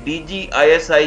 DGISI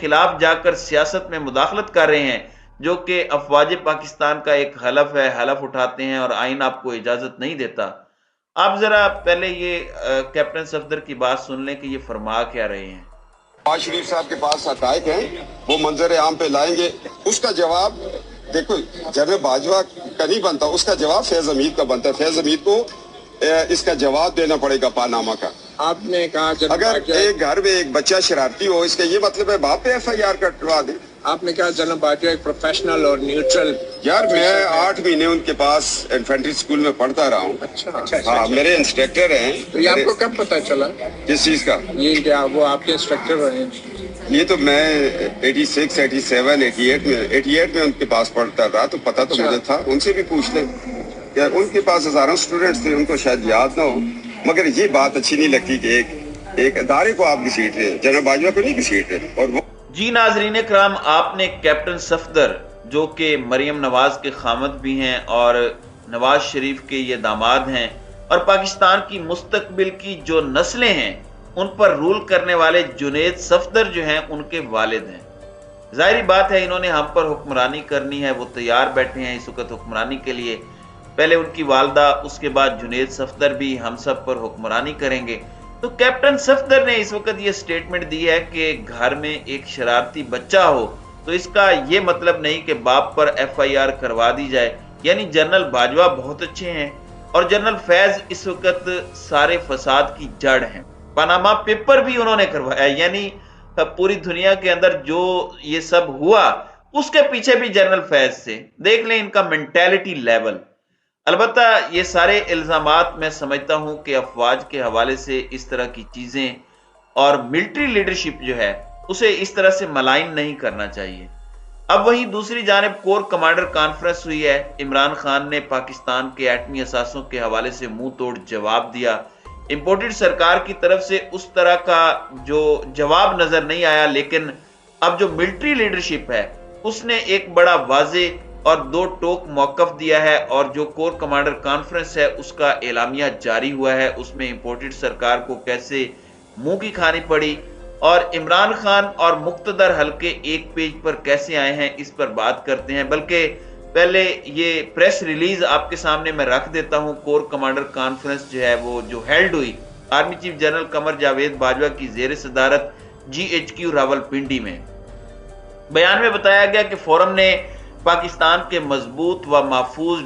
خلاف جا کر سیاست میں مداخلت کر رہے ہیں، جو کہ افواج پاکستان کا ایک حلف ہے، حلف اٹھاتے ہیں اور آئین آپ کو اجازت نہیں دیتا، آپ ذرا پہلے یہ کیپٹن صفدر کی بات سن لیں کہ یہ فرما کیا رہے ہیں۔ نواز شریف صاحب کے پاس حقائق ہیں، وہ منظر عام پہ لائیں گے، اس کا جواب دیکھو جنرل باجوہ کا نہیں بنتا، اس کا جواب فیض حمید کا بنتا ہے۔ فیض حمید کو اس کا جواب دینا پڑے گا پاناما کا۔ آپ نے کہا اگر ایک گھر میں ایک بچہ شرارتی ہو، اس کا یہ مطلب ہے باپ پہ FIR کٹوا دیں۔ آپ نے کہا جنرل باجوہ ایک پروفیشنل اور نیوٹرل۔ یار میں 8 مہینے ان کے پاس انفینٹری اسکول میں پڑھتا رہا ہوں۔ ہاں میرے انسٹرکٹر ہیں۔ تو یہ آپ کو کب پتا چلا کس چیز کا؟ یہ کہ وہ آپ کے انسٹرکٹر رہے ہیں؟ یہ تو میں 86 87 88 میں ان کے پاس پڑھتا رہا، تو پتہ تو مجھے تھا۔ ان سے بھی پوچھ لیں، ان کے پاس ہزاروں اسٹوڈنٹس تھے، ان کو شاید یاد نہ ہو، مگر یہ بات اچھی نہیں لگتی کہ ایک ادارے کو آپ گھسیٹ رہے ہیں، جنرل باجوہ کو نہیں گھسیٹ رہے۔ اور وہ جی ناظرین کرام، آپ نے کیپٹن صفدر جو کہ مریم نواز کے خامد بھی ہیں اور نواز شریف کے یہ داماد ہیں، اور پاکستان کی مستقبل کی جو نسلیں ہیں ان پر رول کرنے والے جنید صفدر جو ہیں ان کے والد ہیں۔ ظاہری بات ہے انہوں نے ہم پر حکمرانی کرنی ہے، وہ تیار بیٹھے ہیں اس وقت حکمرانی کے لیے۔ پہلے ان کی والدہ، اس کے بعد جنید صفدر بھی ہم سب پر حکمرانی کریں گے۔ تو کیپٹن صفدر نے اس وقت یہ سٹیٹمنٹ دی ہے کہ گھر میں ایک شرارتی بچہ ہو تو اس کا یہ مطلب نہیں کہ باپ پر FIR کروا دی جائے۔ یعنی جنرل باجوہ بہت اچھے ہیں اور جنرل فیض اس وقت سارے فساد کی جڑ ہیں۔ پاناما پیپر بھی انہوں نے کروایا، یعنی پوری دنیا کے اندر جو یہ سب ہوا اس کے پیچھے بھی جنرل فیض سے۔ دیکھ لیں ان کا مینٹیلٹی لیول۔ البتہ یہ سارے الزامات میں سمجھتا ہوں کہ افواج کے حوالے سے اس طرح کی چیزیں اور ملٹری لیڈرشپ جو ہے اسے اس طرح سے ملائن نہیں کرنا چاہیے۔ اب وہیں دوسری جانب کور کمانڈر کانفرنس ہوئی ہے۔ عمران خان نے پاکستان کے ایٹمی اثاثوں کے حوالے سے منہ توڑ جواب دیا۔ امپورٹڈ سرکار کی طرف سے اس طرح کا جو جواب نظر نہیں آیا، لیکن اب جو ملٹری لیڈرشپ ہے اس نے ایک بڑا واضح اور 2 ٹوک موقف دیا ہے، اور جو کور کمانڈر کانفرنس ہے اس کا اعلامیہ جاری ہوا ہے۔ اس میں امپورٹڈ سرکار کو کیسے منہ کی کھانی پڑی اور عمران خان اور مقتدر حلقے ایک پیج پر کیسے آئے ہیں، اس پر بات کرتے ہیں۔ بلکہ پہلے یہ پریس ریلیز آپ کے سامنے میں رکھ دیتا ہوں۔ کور کمانڈر کانفرنس جو ہے وہ جو ہیلڈ ہوئی army chief general Qamar Javed Bajwa کی زیر صدارت GHQ راولپنڈی میں۔ بیان میں بتایا گیا کہ فورم نے پاکستان کے مضبوط و محفوظ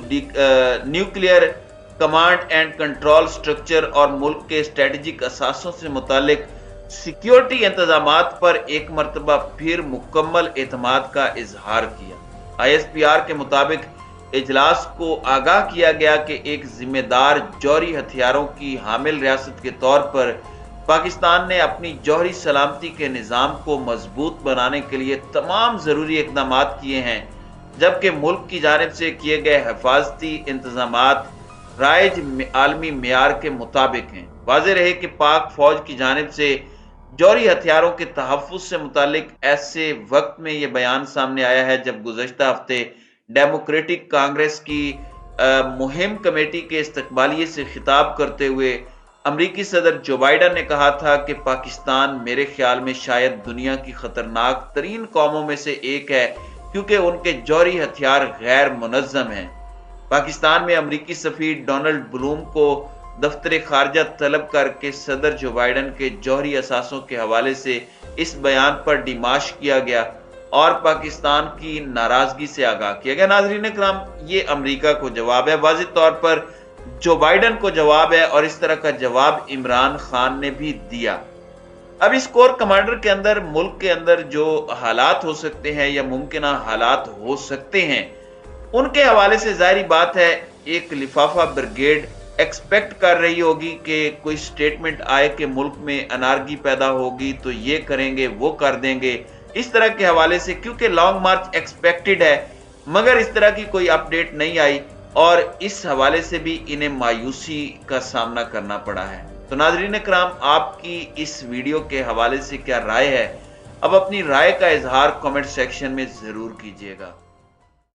nuclear command and control structure اور ملک کے اسٹریٹجک اثاثوں سے متعلق سیکیورٹی انتظامات پر ایک مرتبہ پھر مکمل اعتماد کا اظہار کیا۔ ISPR کے مطابق اجلاس کو آگاہ کیا گیا کہ ایک ذمہ دار جوہری ہتھیاروں کی حامل ریاست کے طور پر پاکستان نے اپنی جوہری سلامتی کے نظام کو مضبوط بنانے کے لیے تمام ضروری اقدامات کیے ہیں، جبکہ ملک کی جانب سے کیے گئے حفاظتی انتظامات رائج عالمی معیار کے مطابق ہیں۔ واضح رہے کہ پاک فوج کی جانب سے جوہری ہتھیاروں کے تحفظ سے متعلق ایسے وقت میں یہ بیان سامنے آیا ہے جب گزشتہ ہفتے ڈیموکریٹک کانگریس کی مہم کمیٹی کے استقبالیے سے خطاب کرتے ہوئے امریکی صدر جو بائیڈن نے کہا تھا کہ پاکستان میرے خیال میں شاید دنیا کی خطرناک ترین قوموں میں سے ایک ہے، کیونکہ ان کے جوہری ہتھیار غیر منظم ہیں۔ پاکستان میں امریکی سفیر ڈونلڈ بلوم کو دفتر خارجہ طلب کر کے صدر جو بائیڈن کے جوہری اثاثوں کے حوالے سے اس بیان پر ڈیماش کیا گیا اور پاکستان کی ناراضگی سے آگاہ کیا گیا۔ ناظرین کرام، یہ امریکہ کو جواب ہے، واضح طور پر جو بائیڈن کو جواب ہے، اور اس طرح کا جواب عمران خان نے بھی دیا۔ اب اس کور کمانڈر کے اندر ملک کے اندر جو حالات ہو سکتے ہیں یا ممکنہ حالات ہو سکتے ہیں ان کے حوالے سے ظاہری بات ہے ایک لفافہ بریگیڈ ایکسپیکٹ کر رہی ہوگی کہ کوئی سٹیٹمنٹ آئے کہ ملک میں انارکی پیدا ہوگی تو یہ کریں گے وہ کر دیں گے، اس طرح کے حوالے سے، کیونکہ لانگ مارچ ایکسپیکٹڈ ہے، مگر اس طرح کی کوئی اپڈیٹ نہیں آئی اور اس حوالے سے بھی انہیں مایوسی کا سامنا کرنا پڑا ہے۔ تو ناظرین کرام، آپ کی اس ویڈیو کے حوالے سے کیا رائے ہے؟ اب اپنی رائے کا اظہار کمنٹ سیکشن میں ضرور کیجیے گا۔